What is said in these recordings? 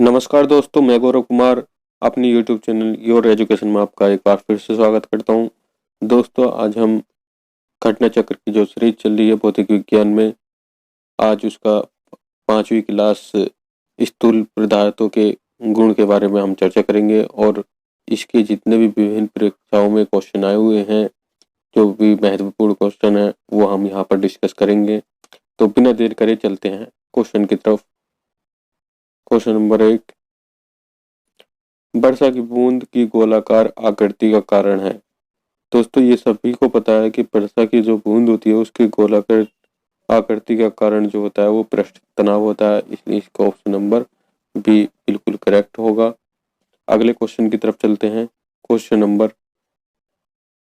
नमस्कार दोस्तों, मैं गौरव कुमार अपनी यूट्यूब चैनल योर एजुकेशन में आपका एक बार फिर से स्वागत करता हूं। दोस्तों, आज हम घटना चक्र की जो सीरीज चल रही है भौतिक विज्ञान में, आज उसका 5वीं क्लास स्थूल पदार्थों के गुण के बारे में हम चर्चा करेंगे और इसके जितने भी विभिन्न परीक्षाओं में क्वेश्चन आए हुए हैं, जो भी महत्वपूर्ण क्वेश्चन है वो हम यहाँ पर डिस्कस करेंगे। तो बिना देर करे चलते हैं क्वेश्चन की तरफ। क्वेश्चन नंबर 1, वर्षा की बूंद की गोलाकार आकृति का कारण है। दोस्तों, ये सभी को पता है कि वर्षा की जो बूंद होती है उसकी गोलाकार आकृति का कारण जो होता है वो पृष्ठ तनाव होता है, इसलिए इसका ऑप्शन नंबर बी बिल्कुल करेक्ट होगा। अगले क्वेश्चन की तरफ चलते हैं। क्वेश्चन नंबर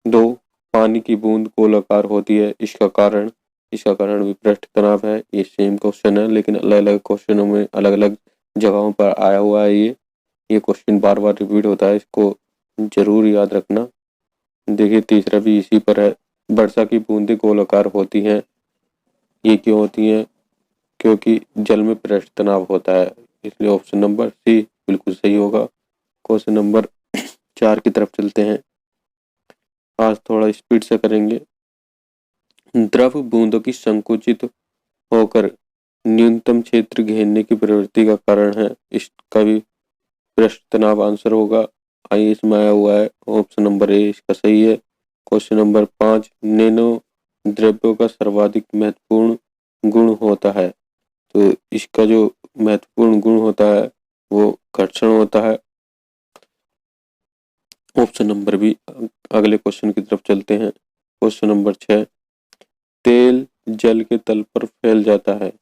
2, पानी की बूंद गोलाकार होती है, इसका कारण भी पृष्ठ तनाव है। ये सेम क्वेश्चन है लेकिन अलग अलग क्वेश्चनों में अलग अलग जगहों पर आया हुआ है। ये क्वेश्चन बार बार रिपीट होता है, इसको जरूर याद रखना। देखिए, तीसरा भी इसी पर है। वर्षा की बूंदें गोलाकार होती हैं, ये क्यों होती हैं? क्योंकि जल में पृष्ठ तनाव होता है, इसलिए ऑप्शन नंबर सी बिल्कुल सही होगा। क्वेश्चन नंबर 4 की तरफ चलते हैं। आज थोड़ा स्पीड से करेंगे। द्रव बूंदों की संकुचित होकर न्यूनतम क्षेत्र घेरने की प्रवृत्ति का कारण है, इसका भी पृष्ठ तनाव आंसर होगा। आइए, इसमें आया हुआ है ऑप्शन नंबर ए इसका सही है। क्वेश्चन नंबर 5, नैनो द्रव्यों का सर्वाधिक महत्वपूर्ण गुण होता है। तो इसका जो महत्वपूर्ण गुण होता है वो घर्षण होता है, ऑप्शन नंबर बी। अगले क्वेश्चन की तरफ चलते हैं। क्वेश्चन नंबर 6, तेल जल के तल पर फैल जाता है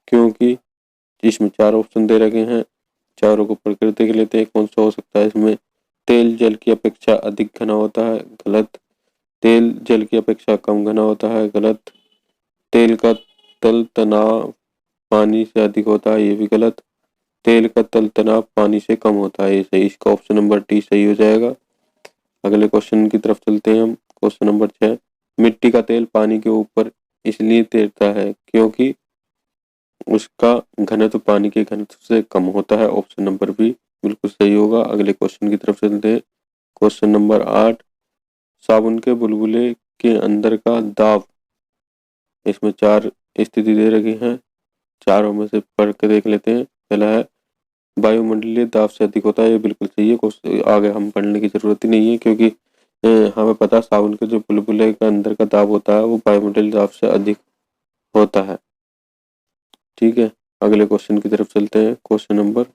क्योंकि, इसमें 4 ऑप्शन दे रखे हैं, चारों को पढ़ कर देख लेते हैं कौन सा हो सकता है इसमें। तेल जल की अपेक्षा अधिक घना होता है, गलत। तेल जल की अपेक्षा कम घना होता है, गलत। तेल का तल तनाव पानी से अधिक होता है, ये भी गलत। तेल का तल तनाव पानी से कम होता है, ये सही। इसका ऑप्शन नंबर डी सही हो जाएगा। अगले क्वेश्चन की तरफ चलते हैं हम। क्वेश्चन नंबर 6, मिट्टी का तेल पानी के ऊपर इसलिए तैरता है क्योंकि उसका घनत्व पानी के घनत्व से कम होता है, ऑप्शन नंबर बी बिल्कुल सही होगा। अगले क्वेश्चन की तरफ चलते हैं। क्वेश्चन नंबर 8, साबुन के बुलबुले के अंदर का दाब। इसमें 4 स्थिति दे रखी हैं, चारों में से पढ़ के देख लेते हैं। पहला है वायुमंडलीय दाब से अधिक होता है, ये बिल्कुल सही है। आगे हम पढ़ने की जरूरत ही नहीं है क्योंकि हमें पता है साबुन के जो बुलबुले के अंदर का दाब होता है वो वायुमंडलीय दाब से अधिक होता है। ठीक है, अगले क्वेश्चन की तरफ चलते हैं। क्वेश्चन नंबर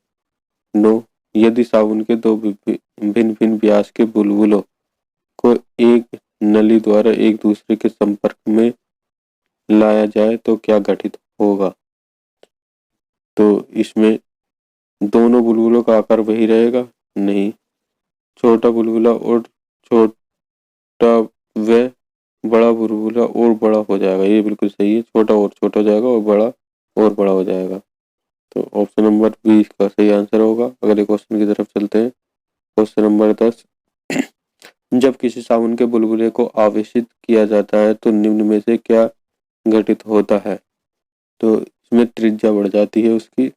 9, यदि साबुन के दो भिन्न भिन्न व्यास के बुलबुलों को एक नली द्वारा एक दूसरे के संपर्क में लाया जाए तो क्या घटित होगा? तो इसमें दोनों बुलबुलों का आकार वही रहेगा? नहीं, छोटा बुलबुला और छोटा व बड़ा बुलबुला और बड़ा हो जाएगा, ये बिल्कुल सही है। छोटा और छोटा हो जाएगा और बड़ा और बड़ा हो जाएगा, तो ऑप्शन नंबर बी इसका सही आंसर होगा। अगले क्वेश्चन की तरफ चलते हैं। क्वेश्चन नंबर 10, जब किसी साबुन के बुलबुले को आवेशित किया जाता है तो निम्न में से क्या घटित होता है? तो इसमें त्रिज्या बढ़ जाती है उसकी।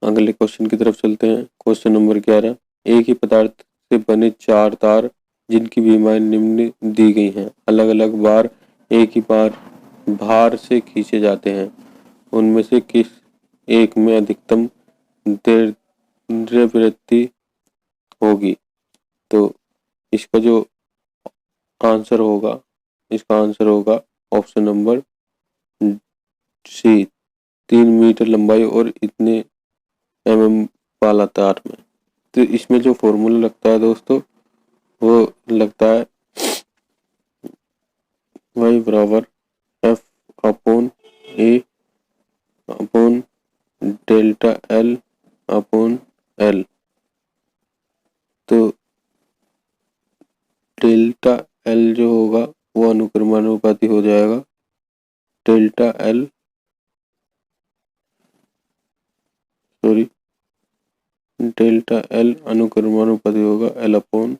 अगले क्वेश्चन की तरफ चलते हैं। क्वेश्चन नंबर 11, एक ही पदार्थ से बने 4 तार जिनकी विमाएं निम्न दी गई हैं, अलग अलग बार एक ही बार भार से खींचे जाते हैं, उनमें से किस एक में अधिकतम दीर्घवृत्ति होगी? तो इसका जो आंसर होगा, इसका आंसर होगा ऑप्शन नंबर सी, 3 मीटर लंबाई और इतने एमएम वाला तार में। तो इसमें जो फॉर्मूला लगता है दोस्तों वो लगता है y बराबर F upon A upon delta L upon L. तो डेल्टा एल जो होगा वो अनुक्रमानुपाती हो जाएगा delta L, sorry, delta L अनुक्रमानुपाती होगा एल अपॉन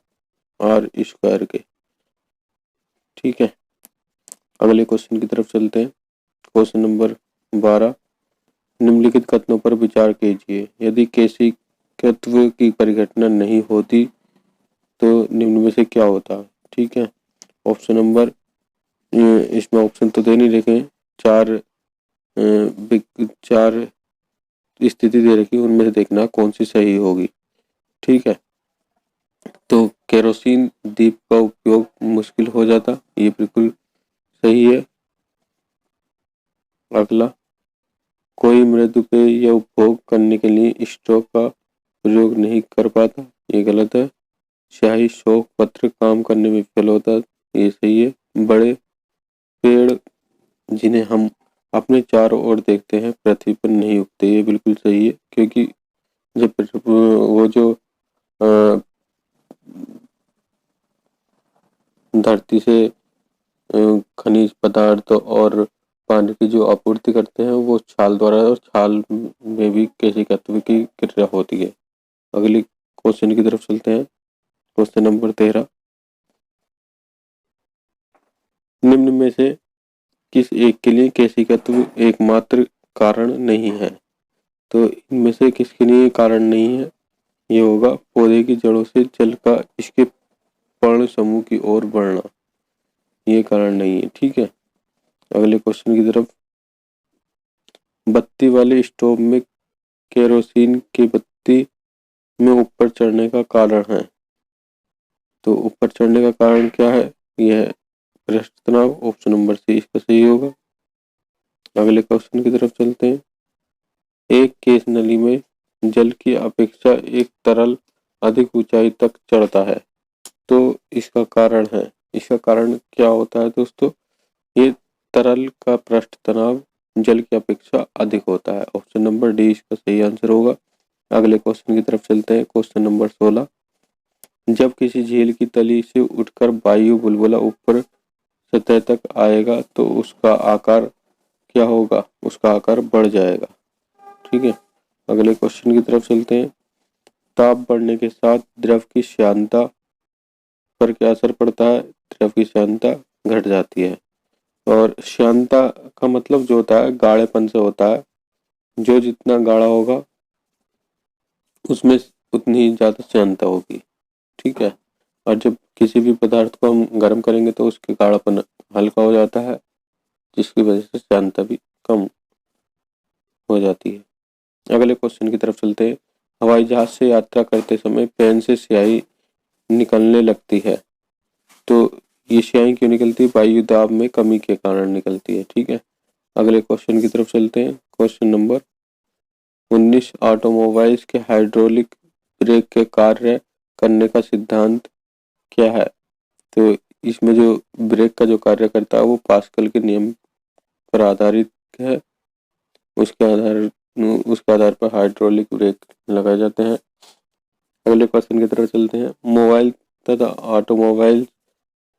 आर स्क्वायर के। ठीक है, अगले क्वेश्चन की तरफ चलते हैं। क्वेश्चन नंबर 12, निम्नलिखित कथनों पर विचार कीजिए। यदि केशिकत्व की परिघटना नहीं होती तो निम्न में से क्या होता। ठीक है, ऑप्शन नंबर, इसमें ऑप्शन तो दे नहीं रखे, चार स्थिति दे रखी, उनमें से देखना कौन सी सही होगी। ठीक है, तो केरोसिन दीप का उपयोग मुश्किल हो जाता, ये बिल्कुल सही है। अगला, कोई मृत्यु पेय या उपभोग करने के लिए स्टोव का प्रयोग नहीं कर पाता, ये गलत है। शाही शोक पत्र काम करने में विफल होता, ये सही है। बड़े पेड़ जिन्हें हम अपने चारों ओर देखते हैं पृथ्वी पर नहीं उगते, ये बिल्कुल सही है, क्योंकि जब वो जो अ, धरती से खनिज पदार्थ और पानी की जो आपूर्ति करते हैं वो छाल द्वारा, और छाल में भी केशिकत्व की क्रिया होती है। अगली क्वेश्चन की तरफ चलते हैं। क्वेश्चन नंबर 13, निम्न में से किस एक के लिए केशिकत्व एकमात्र कारण नहीं है। तो इनमें से किसके लिए कारण नहीं है, ये होगा पौधे की जड़ों से जल का इसके पर्ण समूह की ओर बढ़ना, ये कारण नहीं है। ठीक है, अगले क्वेश्चन की तरफ, बत्ती वाले स्टोव में केरोसिन की बत्ती में ऊपर चढ़ने का कारण है। तो ऊपर चढ़ने का कारण क्या है, यह है पृष्ठ तनाव, ऑप्शन नंबर सी इसका सही होगा। अगले क्वेश्चन की तरफ चलते हैं। एक केस नली में जल की अपेक्षा एक तरल अधिक ऊंचाई तक चढ़ता है, तो इसका कारण है, इसका कारण क्या होता है दोस्तों, ये तरल का पृष्ठ तनाव जल की अपेक्षा अधिक होता है, ऑप्शन नंबर डी इसका सही आंसर होगा। अगले क्वेश्चन की तरफ चलते हैं। क्वेश्चन नंबर 16, जब किसी झील की तली से उठकर वायु बुलबुला ऊपर सतह तक आएगा तो उसका आकार क्या होगा, उसका आकार बढ़ जाएगा। ठीक है, अगले क्वेश्चन की तरफ चलते हैं। ताप बढ़ने के साथ द्रव की श्यानता पर क्या असर पड़ता है, द्रव की श्यानता घट जाती है, और श्यानता का मतलब जो होता है गाढ़ेपन से होता है, जो जितना गाढ़ा होगा उसमें उतनी ही ज्यादा श्यानता होगी। ठीक है, और जब किसी भी पदार्थ को हम गर्म करेंगे तो उसके गाढ़ापन हल्का हो जाता है, जिसकी वजह से श्यानता भी कम हो जाती है। अगले क्वेश्चन की तरफ चलते हैं। हवाई जहाज से यात्रा करते समय पेन से स्याही निकलने लगती है, तो ये स्याही क्यों निकलती है, वायु दाब में कमी के कारण निकलती है। ठीक है, अगले क्वेश्चन की तरफ चलते हैं। क्वेश्चन नंबर 19, ऑटोमोबाइल्स के हाइड्रोलिक ब्रेक के कार्य करने का सिद्धांत क्या है। तो इसमें जो ब्रेक का जो कार्य करता है वो पास्कल के नियम पर आधारित है, उसके आधार पर हाइड्रोलिक ब्रेक लगाए जाते हैं। अगले क्वेश्चन की तरफ चलते हैं। मोबाइल तथा ऑटोमोबाइल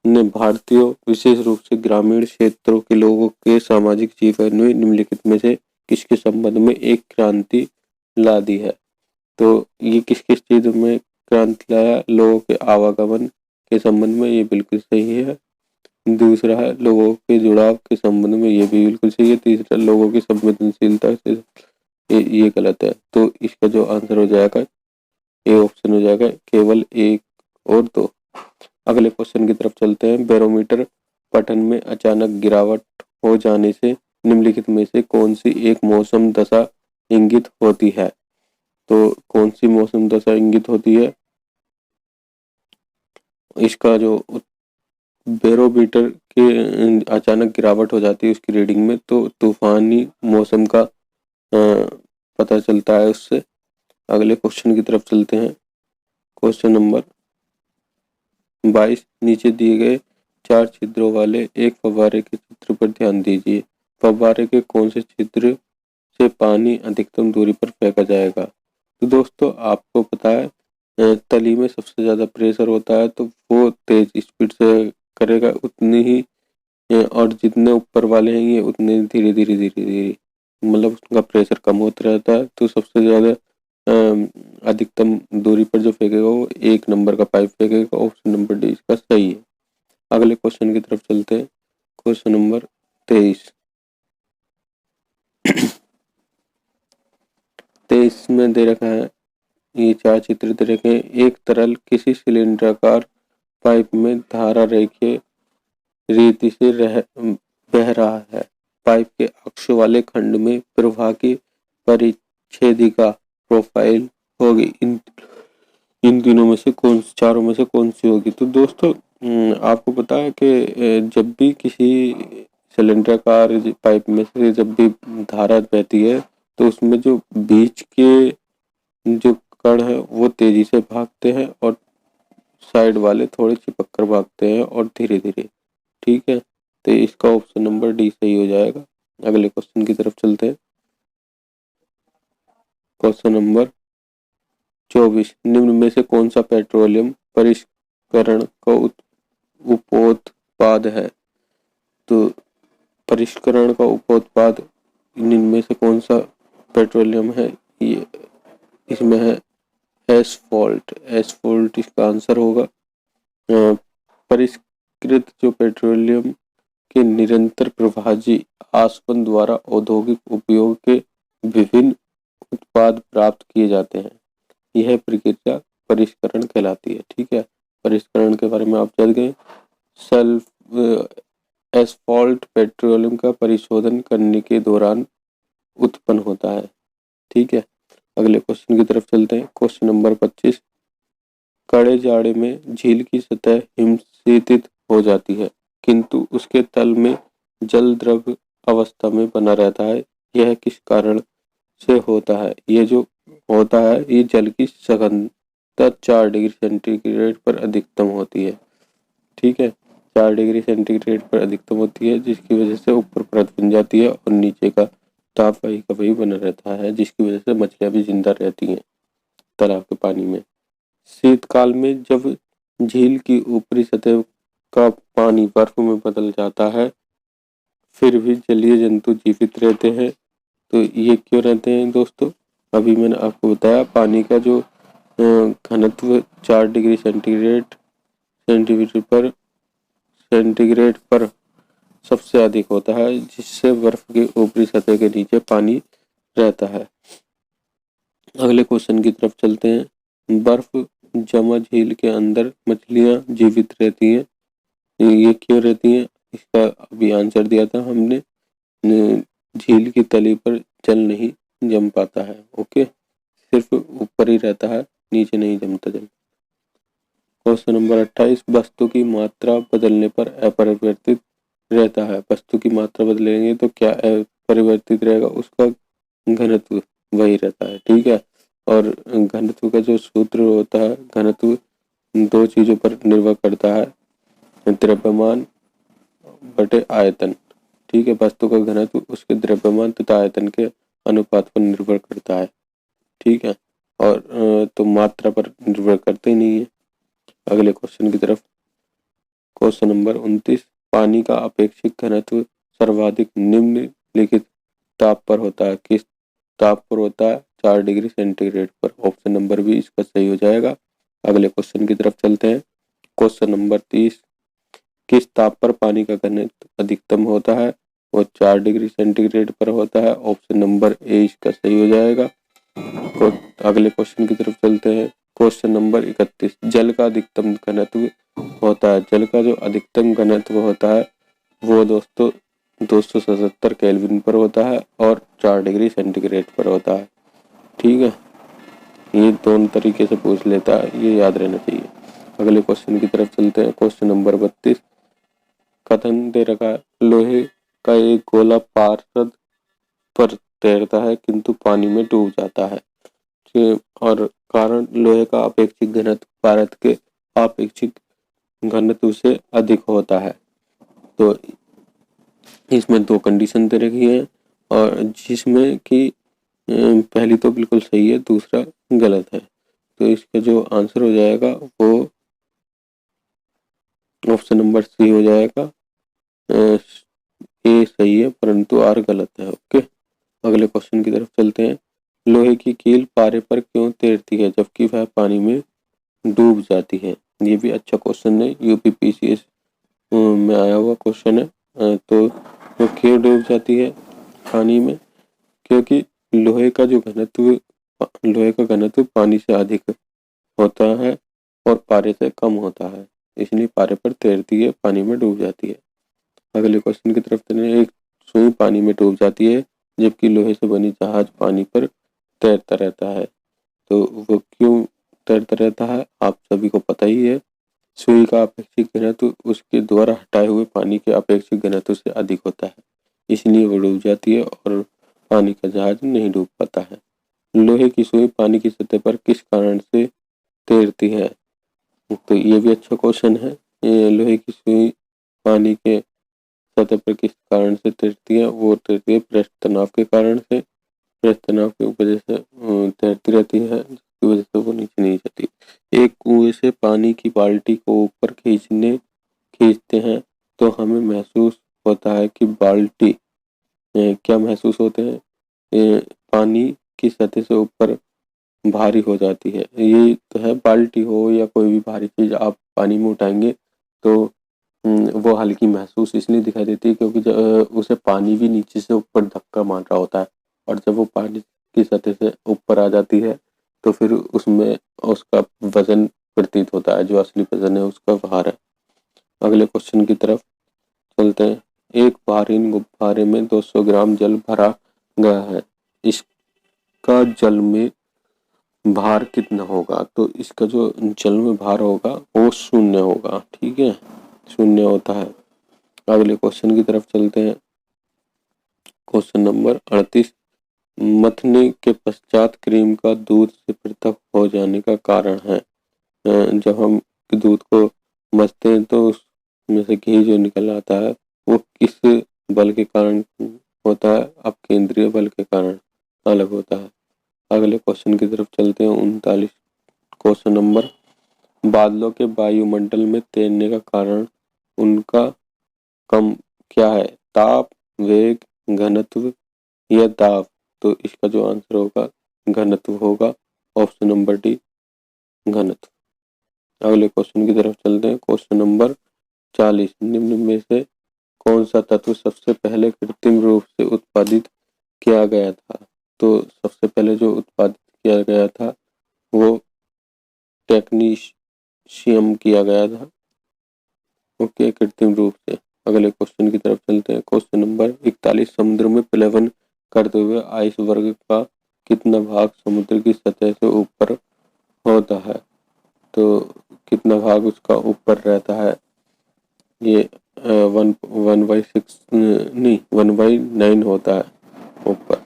ने भारतीयों, विशेष रूप से ग्रामीण क्षेत्रों के लोगों के सामाजिक जीवन में निम्नलिखित में से किसके संबंध में एक क्रांति ला दी है। तो ये किस किस चीज में क्रांति लाया, लोगों के आवागमन के संबंध में, ये बिल्कुल सही है। दूसरा है लोगों के जुड़ाव के संबंध में, ये भी बिल्कुल सही है। तीसरा लोगों की संवेदनशीलता से, ये गलत है। तो इसका जो आंसर हो जाएगा ए ऑप्शन हो जाएगा, केवल एक और दो। अगले क्वेश्चन की तरफ चलते हैं। बैरोमीटर पठन में अचानक गिरावट हो जाने से निम्नलिखित में से कौन सी एक मौसम दशा इंगित होती है। तो कौन सी मौसम दशा इंगित होती है, इसका जो बैरोमीटर के अचानक गिरावट हो जाती है उसकी रीडिंग में, तो तूफानी मौसम का पता चलता है उससे। अगले क्वेश्चन की तरफ चलते हैं। क्वेश्चन नंबर 22, नीचे दिए गए 4 छिद्रों वाले एक फव्वारे के चित्र पर ध्यान दीजिए। फव्वारे के कौन से छिद्र से पानी अधिकतम दूरी पर फेंका जाएगा। तो दोस्तों आपको पता है तली में सबसे ज्यादा प्रेशर होता है, तो वो तेज स्पीड से करेगा उतनी ही, और जितने ऊपर वाले हैं ये उतने धीरे धीरे धीरे धीरे, मतलब उसका प्रेशर कम होता रहता है। तो सबसे ज्यादा अधिकतम दूरी पर जो फेंकेगा वो 1 नंबर का पाइप फेंकेगा, ऑप्शन नंबर डी इसका सही है। अगले क्वेश्चन की तरफ चलते हैं। क्वेश्चन नंबर 23, तो इसमें दे रखा है, ये 4 चित्र दे रखे हैं। एक तरल किसी सिलेंडराकार पाइप में धारा रेखीय रीति से बह रहा है। पाइप के अक्ष वाले खंड में प्रवाह की परिच्छेदिका प्रोफाइल होगी। इन तीनों में से चारों में से कौन सी होगी? तो दोस्तों आपको पता है कि जब भी किसी सिलेंडराकार पाइप में से जब भी धारा बहती है तो उसमें जो बीच के जो कण है वो तेजी से भागते हैं और साइड वाले थोड़े चिपक कर भागते हैं और धीरे धीरे। ठीक है, तो इसका ऑप्शन नंबर डी सही हो जाएगा। अगले क्वेश्चन की तरफ चलते हैं। क्वेश्चन नंबर 24, निम्न में से कौन सा पेट्रोलियम परिष्करण का उपोत्पाद है? तो परिष्करण का उपोत्पाद इनमें से कौन सा पेट्रोलियम है? ये इसमें है एसफॉल्ट। एसफॉल्ट इसका आंसर होगा। परिष्कृत जो पेट्रोलियम के निरंतर प्रवाही आसवन द्वारा औद्योगिक उपयोग के विभिन्न उत्पाद प्राप्त किए जाते हैं, यह प्रक्रिया परिष्करण कहलाती है। ठीक है, परिष्करण के बारे में आप जान गए। एसफॉल्ट पेट्रोलियम का परिशोधन करने के दौरान उत्पन्न होता है। ठीक है, अगले क्वेश्चन की तरफ चलते हैं। क्वेश्चन नंबर 25, कड़े जाड़े में झील की सतह हिमशीतित हो जाती है किंतु उसके तल में जल द्रव अवस्था में बना रहता है, यह किस कारण से होता है? ये जो होता है ये जल की सघनता 4 डिग्री सेंटीग्रेड पर अधिकतम होती है। ठीक है, 4 डिग्री सेंटीग्रेड पर अधिकतम होती है, जिसकी वजह से ऊपर परत बन जाती है और नीचे का ताप वही का वही बना रहता है, जिसकी वजह से मछलियां भी जिंदा रहती हैं तालाब के पानी में। शीतकाल में जब झील की ऊपरी सतह का पानी बर्फ में बदल जाता है फिर भी जलीय जंतु जीवित रहते हैं। तो ये क्यों रहते हैं दोस्तों? अभी मैंने आपको बताया, पानी का जो घनत्व 4 डिग्री सेंटीग्रेड पर सबसे अधिक होता है, जिससे बर्फ की ऊपरी सतह के नीचे पानी रहता है। अगले क्वेश्चन की तरफ चलते हैं। बर्फ जमा झील के अंदर मछलियां जीवित रहती हैं, ये क्यों रहती हैं? इसका अभी आंसर दिया था हमने। झील की तली पर जल नहीं जम पाता है। ओके, सिर्फ ऊपर ही रहता है, नीचे नहीं जमता जल। क्वेश्चन नंबर 28, वस्तु की मात्रा बदलने पर अपरिवर्तित रहता है। वस्तु की मात्रा बदलेंगे तो क्या परिवर्तित रहेगा? उसका घनत्व वही रहता है। ठीक है, और घनत्व का जो सूत्र होता है, घनत्व 2 चीजों पर निर्भर करता है, द्रव्यमान बटे आयतन। ठीक है, वस्तु का घनत्व उसके द्रव्यमान तथा आयतन के अनुपात पर निर्भर करता है। ठीक है, और तो मात्रा पर निर्भर करते ही नहीं है। अगले क्वेश्चन की तरफ। क्वेश्चन नंबर 29, पानी का अपेक्षित घनत्व सर्वाधिक निम्नलिखित ताप पर होता है। किस ताप पर होता है? 4 डिग्री सेंटीग्रेड पर। ऑप्शन नंबर बी इसका सही हो जाएगा। अगले क्वेश्चन की तरफ चलते हैं। क्वेश्चन नंबर 30, किस ताप पर पानी का घनत्व अधिकतम होता है? वो 4 डिग्री सेंटीग्रेड पर होता है। ऑप्शन नंबर ए इसका सही हो जाएगा। अगले क्वेश्चन की तरफ चलते हैं। क्वेश्चन नंबर 31, जल का अधिकतम घनत्व होता है। जल का जो अधिकतम घनत्व होता है वो दोस्तों 277 केल्विन पर होता है और 4 डिग्री सेंटीग्रेड पर होता है। ठीक है, ये दोनों तरीके से पूछ लेता है, ये याद रहना चाहिए। अगले क्वेश्चन की तरफ चलते हैं। क्वेश्चन नंबर 32, कथन दे रखा है, लोहे का एक गोला पारद पर तैरता है किंतु पानी में डूब जाता है, और कारण लोहे का अपेक्षित घनत्व पारद के अपेक्षित घनत्व से अधिक होता है। तो इसमें 2 कंडीशन दे रखी है, और जिसमें कि पहली तो बिल्कुल सही है, दूसरा गलत है। तो इसका जो आंसर हो जाएगा वो ऑप्शन नंबर सी हो जाएगा। ए सही है परंतु आर गलत है। ओके, अगले क्वेश्चन की तरफ चलते हैं। लोहे की कील पारे पर क्यों तैरती है जबकि वह पानी में डूब जाती है? ये भी अच्छा क्वेश्चन है, यूपीपीसीएस में आया हुआ क्वेश्चन है। तो वो क्यों डूब जाती है पानी में? क्योंकि लोहे का जो घनत्व लोहे का घनत्व पानी से अधिक होता है और पारे से कम होता है, इसलिए पारे पर तैरती है, पानी में डूब जाती है। अगले क्वेश्चन की तरफ चलें। एक सुई पानी में डूब जाती है जबकि लोहे से बनी जहाज पानी पर तैरता रहता है, तो वो क्यों तैरता रहता है? आप सभी को पता ही है। सुई का अपेक्षित घनत्व उसके द्वारा हटाए हुए पानी के अपेक्षित घनत्व से अधिक होता है, इसलिए वो डूब जाती है और पानी का जहाज नहीं डूब पाता है। लोहे की सुई पानी की सतह पर किस कारण से तैरती है? तो ये भी अच्छा क्वेश्चन है। ये लोहे की सुई पानी के सतह पर किस कारण से तैरती है? वो तैरती है पृष्ठ तनाव के कारण से। पृष्ठ तनाव की वजह से तैरती रहती है, जिसकी वजह से वो नीचे नहीं जाती। एक कुएं से पानी की बाल्टी को ऊपर खींचते हैं तो हमें महसूस होता है कि बाल्टी क्या महसूस होते हैं? पानी की सतह से ऊपर भारी हो जाती है। ये तो है, बाल्टी हो या कोई भी भारी चीज आप पानी में उठाएंगे तो वो हल्की महसूस इसलिए दिखाई देती है क्योंकि उसे पानी भी नीचे से ऊपर धक्का मार रहा होता है, और जब वो पानी की सतह से ऊपर आ जाती है तो फिर उसमें उसका वजन प्रतीत होता है, जो असली वजन है उसका भार है। अगले क्वेश्चन की तरफ चलते हैं। एक भारीन गुब्बारे में 200 ग्राम जल भरा गया है, इसका जल में भार कितना होगा? तो इसका जो जल में भार होगा वो 0 होगा, ठीक है, 0 होता है। अगले क्वेश्चन की तरफ चलते हैं। Question number 38। मथने के पश्चात क्रीम का दूध से पृथक हो जाने का कारण है। जब हम दूध को मथते हैं तो उसमें से घी जो निकल आता है वो किस बल के कारण होता है? अब केंद्रीय बल के कारण अलग होता है। अगले क्वेश्चन की तरफ चलते हैं। 39 क्वेश्चन नंबर। बादलों के वायुमंडल में तैरने का कारण उनका कम क्या है? ताप, वेग, घनत्व या दाब? तो इसका जो आंसर होगा घनत्व होगा, ऑप्शन नंबर डी, घनत्व। अगले क्वेश्चन की तरफ चलते हैं। Question number 40। निम्न में से कौन सा तत्व सबसे पहले कृत्रिम रूप से उत्पादित किया गया था? तो सबसे पहले जो उत्पादित किया गया था वो टेक्नीशियम किया गया था, ओके, कृत्रिम रूप से। अगले क्वेश्चन की तरफ चलते हैं। Question number 41। समुद्र में प्लावन करते हुए आइसबर्ग का कितना भाग समुद्र की सतह से ऊपर होता है? तो कितना भाग उसका ऊपर रहता है? ये 1/6 नहीं 1/9 होता है ऊपर,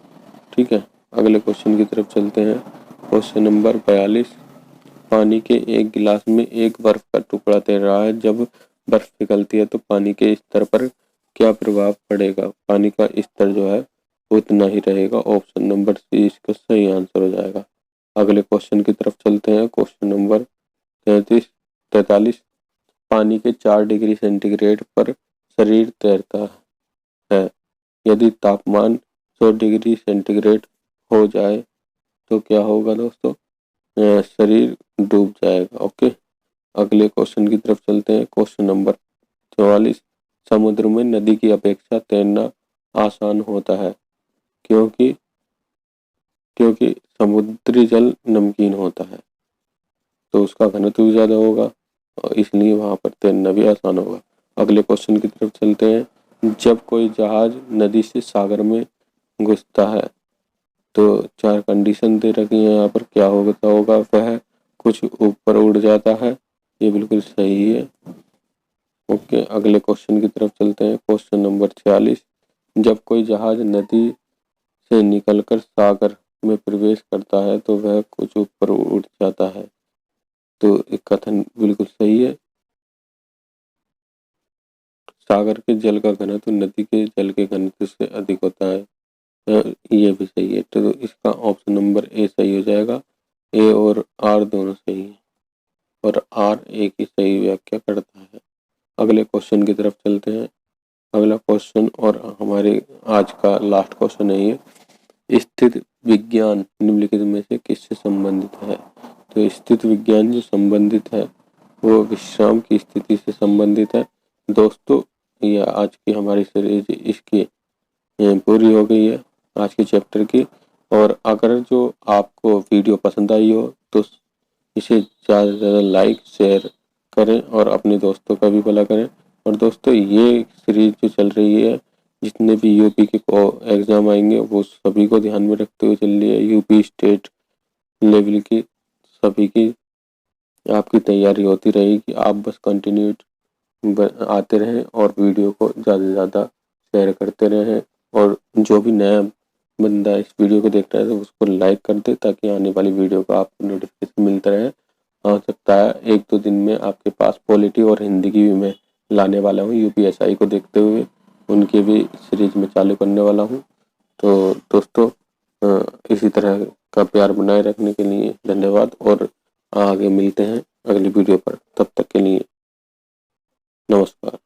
ठीक है। अगले क्वेश्चन की तरफ चलते हैं। Question number 42। पानी के एक गिलास में एक बर्फ का टुकड़ा तैर रहा है, जब बर्फ पिघलती है तो पानी के स्तर पर क्या प्रभाव पड़ेगा? पानी का स्तर जो है उतना ही रहेगा, ऑप्शन नंबर सी इसका सही आंसर हो जाएगा। अगले क्वेश्चन की तरफ चलते हैं। Question number 43। पानी के 4 डिग्री सेंटीग्रेड पर शरीर तैरता है, यदि तापमान 100 डिग्री सेंटीग्रेड हो जाए तो क्या होगा दोस्तों? शरीर डूब जाएगा, ओके। अगले क्वेश्चन की तरफ चलते हैं। Question number 44। समुद्र में नदी की अपेक्षा तैरना आसान होता है, क्योंकि क्योंकि समुद्री जल नमकीन होता है, तो उसका घनत्व भी ज्यादा होगा और इसलिए वहां पर तैरना भी आसान होगा। अगले क्वेश्चन की तरफ चलते हैं। जब कोई जहाज नदी से सागर में घुसता है तो 4 कंडीशन दे रखी है यहाँ पर, क्या होगा? वह कुछ ऊपर उड़ जाता है, ये बिल्कुल सही है, ओके। अगले क्वेश्चन की तरफ चलते हैं। Question number 46। जब कोई जहाज नदी से निकलकर सागर में प्रवेश करता है तो वह कुछ ऊपर उड़ जाता है, तो एक कथन बिल्कुल सही है। सागर के जल का घनत्व नदी के जल के घनत्व से अधिक होता है, ये भी सही है, तो इसका ऑप्शन नंबर ए सही हो जाएगा। ए और आर दोनों सही है और आर एक ही सही व्याख्या करता है। अगले क्वेश्चन की तरफ चलते हैं। अगला क्वेश्चन और हमारे आज का लास्ट क्वेश्चन है ये। स्थित विज्ञान निम्नलिखित में से किससे संबंधित है? तो स्थित विज्ञान जो संबंधित है वो विश्राम की स्थिति से संबंधित है। दोस्तों ये आज की हमारी सीरीज इसकी पूरी हो गई है, आज के चैप्टर की। और अगर जो आपको वीडियो पसंद आई हो तो इसे ज़्यादा से ज़्यादा लाइक शेयर करें और अपने दोस्तों का भी भला करें। और दोस्तों ये सीरीज जो चल रही है, जितने भी यूपी के एग्ज़ाम आएंगे वो सभी को ध्यान में रखते हुए चल रही है। यूपी स्टेट लेवल की सभी की आपकी तैयारी होती रहेगी। आप बस कंटिन्यू आते रहें और वीडियो को ज़्यादा से ज़्यादा शेयर करते रहें। और जो भी नया बंदा इस वीडियो को देख रहा है तो उसको लाइक कर दे, ताकि आने वाली वीडियो का आपको नोटिफिकेशन मिलता रहे। हो सकता है 1-2 दिन में आपके पास पॉलिटी और हिंदी की भी मैं लाने वाला हूँ। यूपीएसआई को देखते हुए उनकी भी सीरीज में चालू करने वाला हूँ। तो दोस्तों इसी तरह का प्यार बनाए रखने के लिए धन्यवाद, और आगे मिलते हैं अगली वीडियो पर। तब तक के लिए नमस्कार।